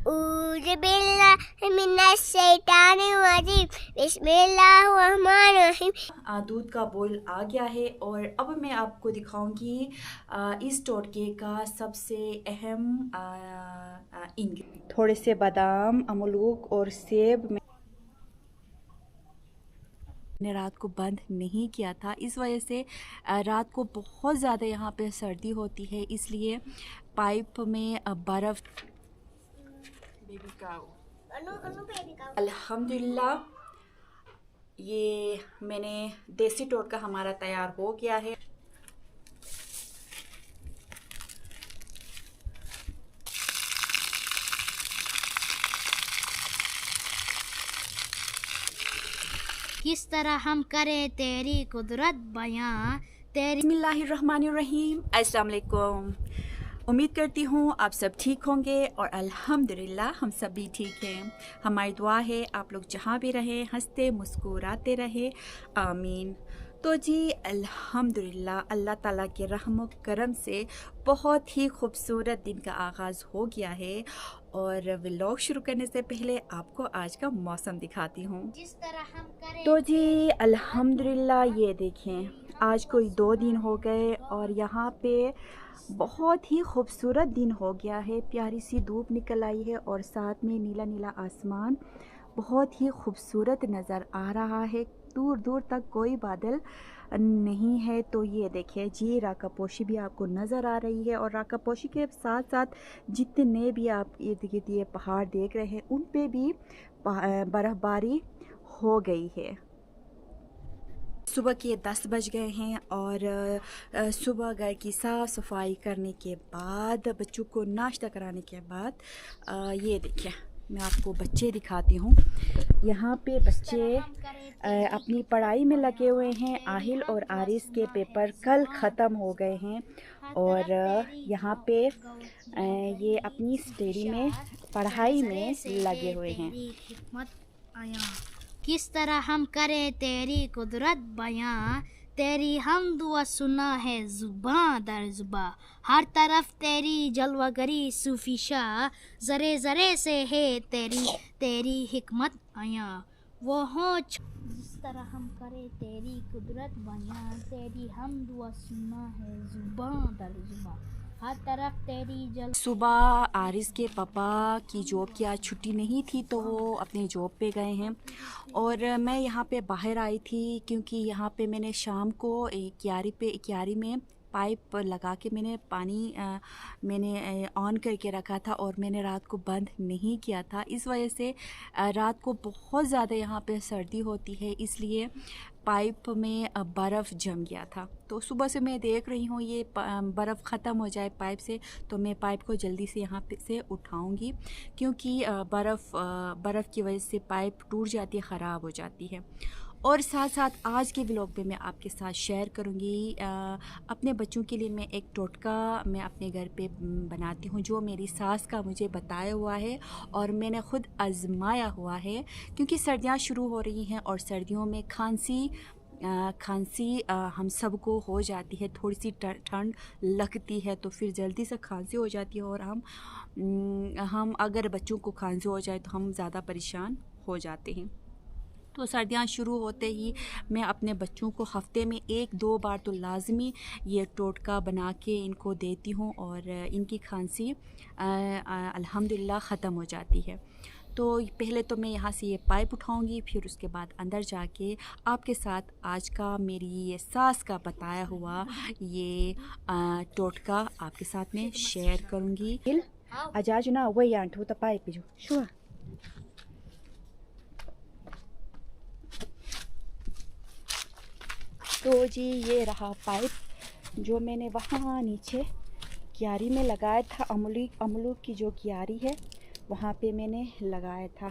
अऊज़ु बिल्लाहि मिनश शैतानिर रजीम बिस्मिल्लाहिर रहीम। दूध का बॉयल आ गया है और अब मैं आपको दिखाऊंगी इस टोटके का सबसे अहम इंग्रेडिएंट। थोड़े से बादाम, अमरूद और सेब मैंने रात को बंद नहीं किया था, इस वजह से रात को बहुत ज़्यादा यहाँ पे सर्दी होती है, इसलिए पाइप में बर्फ़ अल्हम्दुलिल्लाह ये मैंने देसी टोटका हमारा तैयार हो गया है। किस तरह हम करें तेरी कुदरत बयां तेरी। बिस्मिल्लाहिर्रहमानिर्रहीम। अस्सलाम वालेकुम। उम्मीद करती हूँ आप सब ठीक होंगे और अल्हम्दुलिल्लाह हम सब भी ठीक हैं। हमारी दुआ है आप लोग जहाँ भी रहें हंसते मुस्कुराते रहे, आमीन। तो जी अल्हम्दुलिल्लाह अल्लाह ताला के रहम करम से बहुत ही खूबसूरत दिन का आगाज़ हो गया है और व्लॉग शुरू करने से पहले आपको आज का मौसम दिखाती हूँ। जिस तरह हम करें तो जी अल्हम्दुलिल्लाह ये देखें आज कोई 2 दिन हो गए और यहाँ पे बहुत ही खूबसूरत दिन हो गया है। प्यारी सी धूप निकल आई है और साथ में नीला नीला आसमान बहुत ही खूबसूरत नज़र आ रहा है। दूर दूर तक कोई बादल नहीं है। तो ये देखिए जी राकापोशी भी आपको नज़र आ रही है और राकापोशी के साथ साथ जितने भी आप ये पहाड़ देख रहे हैं उन पे भी बर्फ़बारी हो गई है। सुबह के 10 बज गए हैं और सुबह घर की साफ़ सफाई करने के बाद बच्चों को नाश्ता कराने के बाद ये देखिए मैं आपको बच्चे दिखाती हूँ। यहाँ पे बच्चे अपनी पढ़ाई में लगे हुए हैं। आहिल और आरिस के पेपर कल ख़त्म हो गए हैं और यहाँ पे ये अपनी स्टडी में पढ़ाई में लगे हुए हैं। किस तरह हम करें तेरी कुदरत बयां तेरी हमद व सुना है जुबां दर जुबां हर तरफ तेरी जलवागरी सूफिशा ज़रे ज़रे से है तेरी हिकमत आया वो हो। जिस तरह हम करें तेरी कुदरत बयां तेरी हमद व सुना है जुबां दर जुबां हर तरफ तेरी जल। सुबह आरिस के पापा की जॉब की आज छुट्टी नहीं थी तो वो अपने जॉब पे गए हैं और मैं यहाँ पे बाहर आई थी क्योंकि यहाँ पे मैंने शाम को क्यारी में पाइप लगा के मैंने पानी मैंने ऑन करके रखा था और मैंने रात को बंद नहीं किया था, इस वजह से रात को बहुत ज़्यादा यहाँ पे सर्दी होती है, इसलिए पाइप में बर्फ़ जम गया था। तो सुबह से मैं देख रही हूँ ये बर्फ़ ख़त्म हो जाए पाइप से तो मैं पाइप को जल्दी से यहाँ पे से उठाऊँगी क्योंकि बर्फ़ की वजह से पाइप टूट जाती है, ख़राब हो जाती है। और साथ साथ आज के व्लॉग में मैं आपके साथ शेयर करूँगी अपने बच्चों के लिए मैं एक टोटका मैं अपने घर पे बनाती हूँ जो मेरी सास का मुझे बताया हुआ है और मैंने ख़ुद आजमाया हुआ है क्योंकि सर्दियाँ शुरू हो रही हैं और सर्दियों में खांसी हम सबको हो जाती है, थोड़ी सी ठंड लगती है तो फिर जल्दी से खांसी हो जाती है और हम अगर बच्चों को खांसी हो जाए तो हम ज़्यादा परेशान हो जाते हैं। तो सर्दियाँ शुरू होते ही मैं अपने बच्चों को हफ़्ते में 1-2 बार तो लाज़मी ये टोटका बना के इनको देती हूँ और इनकी खांसी अल्हम्दुलिल्लाह ख़त्म हो जाती है। तो पहले तो मैं यहाँ से ये पाइप उठाऊँगी फिर उसके बाद अंदर जाके आपके साथ आज का मेरी ये सास का बताया हुआ ये टोटका आपके साथ में शेयर करूँगी। अजाज ना वही आंटू तो पाइप जो शुआ तो जी ये रहा पाइप जो मैंने वहाँ नीचे क्यारी में लगाया था। अमरूद की जो क्यारी है वहाँ पे मैंने लगाया था।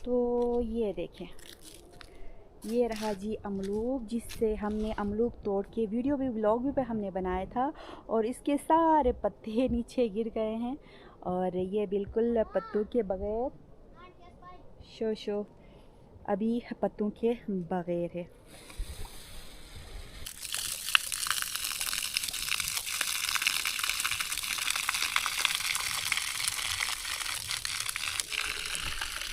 तो ये देखें ये रहा जी अमरूद जिससे हमने अमरूद तोड़ के व्लॉग भी पे हमने बनाया था और इसके सारे पत्ते नीचे गिर गए हैं और ये बिल्कुल पत्तों के बगैर शो अभी पत्तों के बगैर है।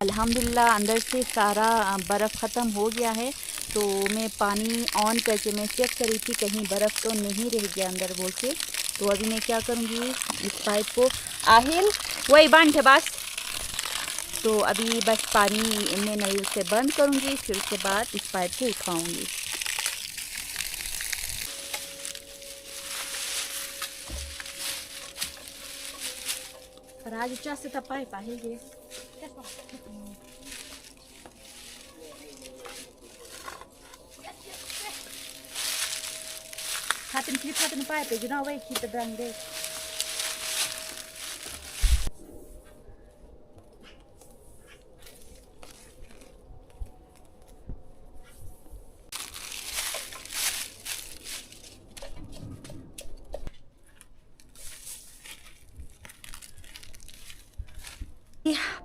अल्हम्दुलिल्लाह अंदर से सारा बर्फ़ ख़त्म हो गया है। तो मैं पानी ऑन करके मैं चेक करी थी कहीं बर्फ़ तो नहीं रह गया अंदर बोल के। तो अभी मैं क्या करूँगी, इस पाइप को आहिल वही बंद है बस। तो अभी बस पानी मैं नल से बंद करूँगी, फिर उसके बाद इस पाइप को उठाऊँगी। Parado já se tapar e barriga. Hatin clip hatin pipe, you know where keep the brand there.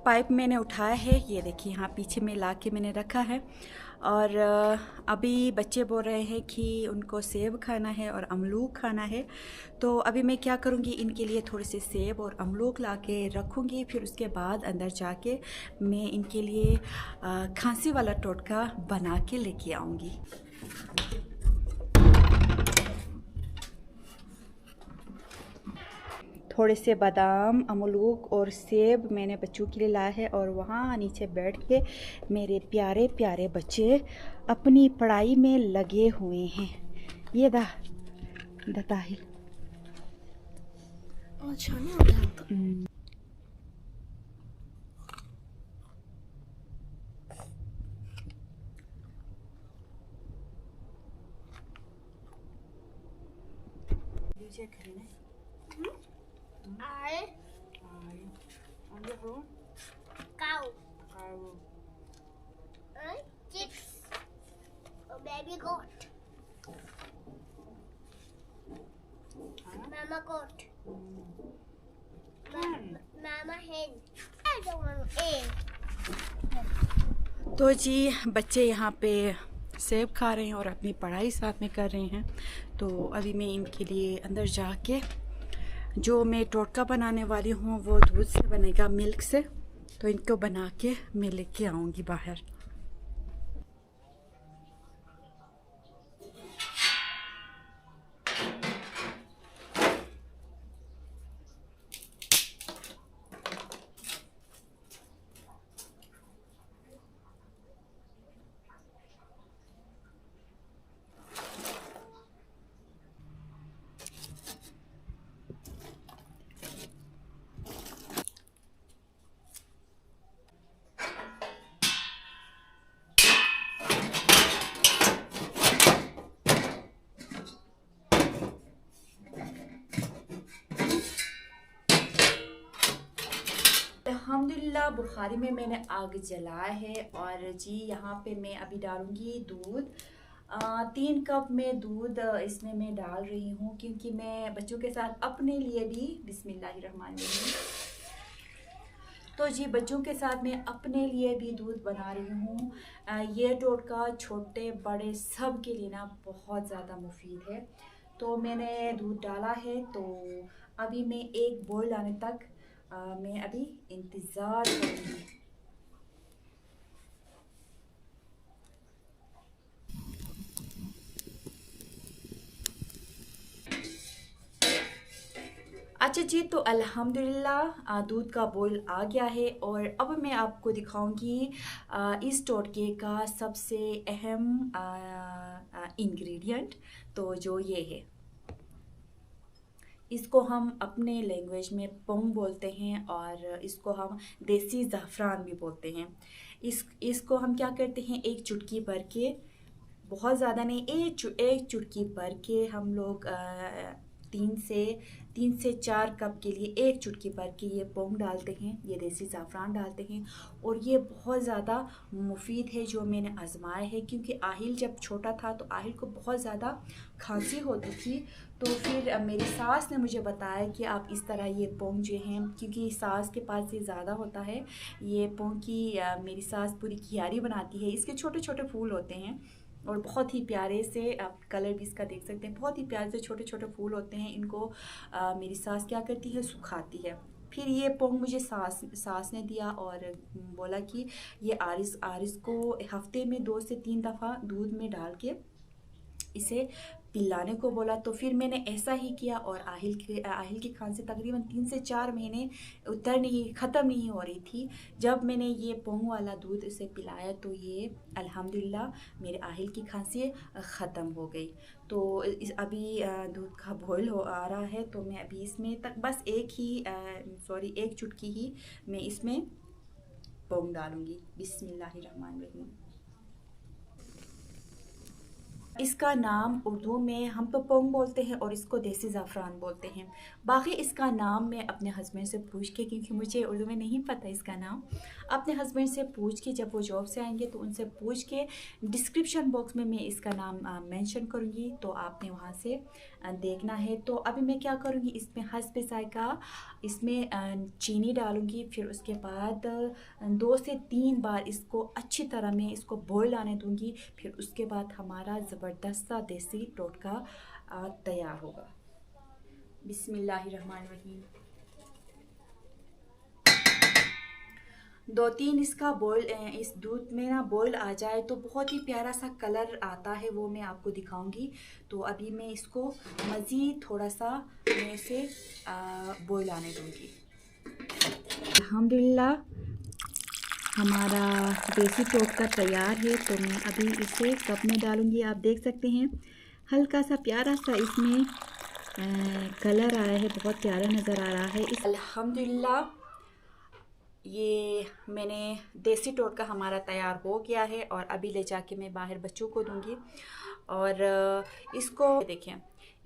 Pipe मैंने उठाया है, ये देखिए यहाँ पीछे में ला के मैंने रखा है। और अभी बच्चे बोल रहे हैं कि उनको सेब खाना है और अमरूद खाना है। तो अभी मैं क्या करूँगी, इनके लिए थोड़े से सेब और अमरूद ला के रखूँगी। फिर उसके बाद अंदर जाके मैं इनके लिए खांसी वाला टोटका बना के लेके आऊँगी। थोड़े से बादाम, अमरूद और सेब मैंने बच्चों के लिए लाया है। और वहाँ नीचे बैठ के मेरे प्यारे प्यारे बच्चे अपनी पढ़ाई में लगे हुए हैं। ये Dahil Cow. Chicks. A baby goat. Mama goat. Mama hen. I don't want egg. तो जी बच्चे यहाँ पे सेब खा रहे हैं और अपनी पढ़ाई साथ में कर रहे हैं। तो अभी मैं इनके लिए अंदर जाके जो मैं टोटका बनाने वाली हूँ वो दूध से बनेगा, मिल्क से। तो इनको बना के मैं लेके आऊँगी बाहर। अल्हम्दुलिल्लाह बुखारी में मैंने आग जलाया है। और जी यहाँ पे मैं अभी डालूँगी दूध। 3 कप में दूध इसमें मैं डाल रही हूँ, क्योंकि मैं बच्चों के साथ अपने लिए भी बिस्मिल्लाहिर्रहमानिर्रहीम। तो जी बच्चों के साथ मैं अपने लिए भी दूध बना रही हूँ। ये टोटका छोटे बड़े सब के लिए ना बहुत ज़्यादा मुफीद है। तो मैंने दूध डाला है। तो अभी मैं एक बॉयल आने तक मैं अभी इंतज़ार करूँगी। अच्छा जी, तो अल्हम्दुलिल्लाह दूध का बॉयल आ गया है। और अब मैं आपको दिखाऊंगी इस टोटके का सबसे अहम इंग्रेडिएंट। तो जो ये है, इसको हम अपने लैंग्वेज में पोंग बोलते हैं और इसको हम देसी ज़ाफ़रान भी बोलते हैं। इसको हम क्या करते हैं, एक चुटकी भर के, बहुत ज़्यादा नहीं, एक चुटकी भर के हम लोग 3 से 4 कप के लिए एक चुटकी भर के ये पोंग डालते हैं, ये देसी ज़ाफ़रान डालते हैं। और ये बहुत ज़्यादा मुफीद है, जो मैंने आजमाया है। क्योंकि आहिल जब छोटा था तो आहिल को बहुत ज़्यादा खांसी होती थी। तो फिर मेरी सास ने मुझे बताया कि आप इस तरह ये पोंग जो हैं, क्योंकि सास के पास ये ज़्यादा होता है ये पोंग की, मेरी सास पूरी कियारी बनाती है। इसके छोटे छोटे फूल होते हैं और बहुत ही प्यारे से, आप कलर भी इसका देख सकते हैं, बहुत ही प्यारे से छोटे छोटे फूल होते हैं। इनको मेरी सास क्या करती है, सुखाती है। फिर ये पोंग मुझे सास ने दिया और बोला कि ये आरिस को हफ्ते में 2 से 3 दफ़ा दूध में डाल के इसे पिलाने को बोला। तो फिर मैंने ऐसा ही किया और आहिल की खांसी तकरीबन 3 से 4 महीने ख़त्म नहीं हो रही थी। जब मैंने ये पोंग वाला दूध इसे पिलाया तो ये अल्हम्दुलिल्लाह मेरे आहिल की खांसी ख़त्म हो गई। तो अभी दूध का बॉयल आ रहा है, तो मैं अभी इसमें तक बस एक चुटकी ही मैं इसमें पोंग डालूँगी। बिस्मिल्लाहिर्रहमानिर्रहीम। इसका नाम उर्दू में हम तो पोंग बोलते हैं और इसको देसी ज़ाफ़रान बोलते हैं। बाकी इसका नाम मैं अपने हस्बैंड से पूछ के, क्योंकि मुझे उर्दू में नहीं पता इसका नाम, अपने हस्बैंड से पूछ के जब वो जॉब से आएंगे तो उनसे पूछ के डिस्क्रिप्शन बॉक्स में मैं इसका नाम मेंशन करूँगी, तो आपने वहाँ से देखना है। तो अभी मैं क्या करूँगी, इसमें हस्बे ज़ायक़ा इसमें चीनी डालूँगी। फिर उसके बाद 2 से 3 बार इसको अच्छी तरह मैं इसको बॉयल आने दूँगी। फिर उसके बाद हमारा ज़बरदस्त सा देसी टोटका तैयार होगा। बिस्मिल्लाहिर्रहमानिर्रहीम। 2-3 इसका बॉयल इस दूध में ना बॉयल आ जाए तो बहुत ही प्यारा सा कलर आता है, वो मैं आपको दिखाऊंगी। तो अभी मैं इसको मज़ीद थोड़ा सा मैं इसे बॉयल आने दूंगी। अल्हम्दुलिल्लाह हमारा देसी टोटका तैयार है। तो मैं अभी इसे कप में डालूंगी। आप देख सकते हैं हल्का सा प्यारा सा इसमें कलर आया है, बहुत प्यारा नज़र आ रहा है। अल्हम्दुलिल्लाह ये मैंने देसी टोटका हमारा तैयार हो गया है और अभी ले जाके मैं बाहर बच्चों को दूंगी। और इसको देखें,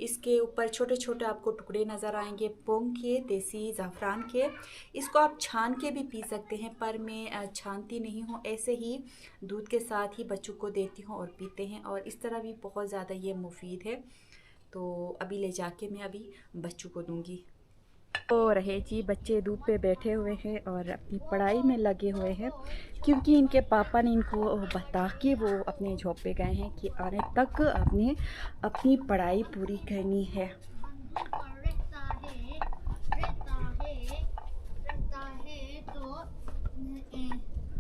इसके ऊपर छोटे छोटे आपको टुकड़े नज़र आएंगे पोंग के, देसी ज़ाफ़रान के। इसको आप छान के भी पी सकते हैं, पर मैं छानती नहीं हूँ, ऐसे ही दूध के साथ ही बच्चों को देती हूँ और पीते हैं। और इस तरह भी बहुत ज़्यादा ये मुफीद है। तो अभी ले जाके मैं अभी बच्चों को दूंगी। तो रहे जी, बच्चे धूप पे बैठे हुए हैं और अपनी पढ़ाई में लगे हुए हैं, क्योंकि इनके पापा ने इनको बता के वो अपने जॉब पे गए हैं कि आने तक आपने अपनी पढ़ाई पूरी करनी है।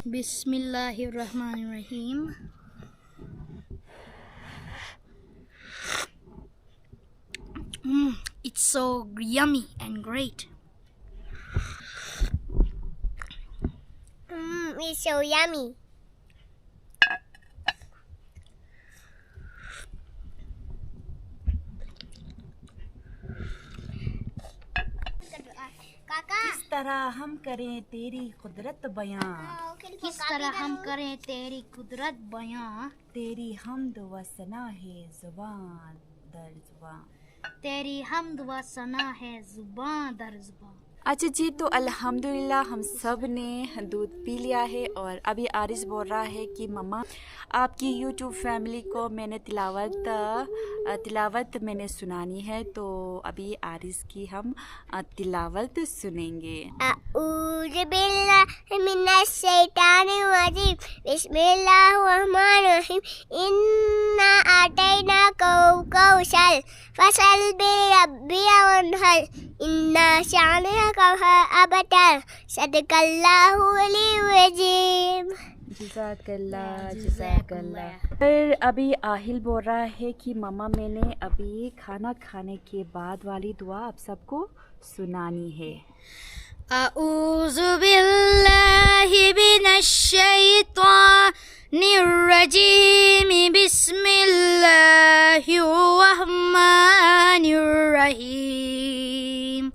बिस्मिल्लाहिर्रहमानिर्रहीम। It's so yummy and great. It's so yummy. किस तरह हम करें तेरी कुदरत बयां, किस तरह हम करें तेरी कुदरत बयां, तेरी हम्द व सना है ज़ुबान दर ज़ुबान, तेरी हम्द व सना है ज़ुबान दर ज़ुबान। अच्छा जी, तो अल्हम्दुलिल्लाह हम सब ने दूध पी लिया है और अभी आरिस बोल रहा है कि मम्मा आपकी यूट्यूब फैमिली को मैंने तिलावत मैंने सुनानी है। तो अभी आरिस की हम तिलावत सुनेंगे। अऊज़ु बिल्लाहि मिनश शैतानिर रजीम। बिस्मिल्लाहिर्रहमानिर्रहीम। इन्ना आतैनाकल कौसर फसल्लि लिरब्बिका वन्हर। इन्ना शानिअका अबतर। सदक़ल्लाहुल अज़ीम। जज़ाकल्लाह। फिर अभी आहिल बोल रहा है कि मम्मा मैंने अभी खाना खाने के बाद वाली दुआ आप सबको सुनानी है। अऊज़ु बिल्लाहि मिनश शैतानिर रजीम। बिस्मिल्लाहिर रहमानिर रहीम।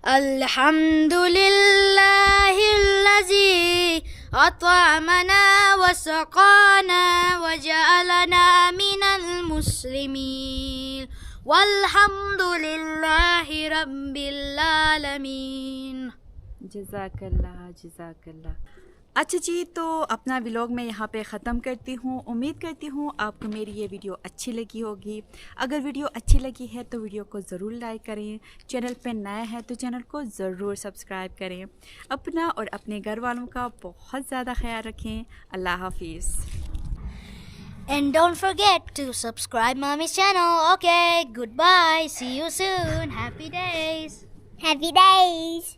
अल्हम्दुलिल्लाहिल्लज़ी अतअमना व सक़ाना व जअलना मिनल मुस्लिमीन वल्हम्दुलिल्लाहि रब्बिल आलमीन। जज़ाकल्लाह। अच्छा जी, तो अपना व्लॉग मैं यहाँ पे ख़त्म करती हूँ। उम्मीद करती हूँ आपको मेरी ये वीडियो अच्छी लगी होगी। अगर वीडियो अच्छी लगी है तो वीडियो को ज़रूर लाइक करें। चैनल पे नया है तो चैनल को ज़रूर सब्सक्राइब करें। अपना और अपने घर वालों का बहुत ज़्यादा ख्याल रखें। अल्लाह हाफिज़। And don't forget to subscribe Mommy's channel. Okay, goodbye. See you soon. Happy days. Happy days.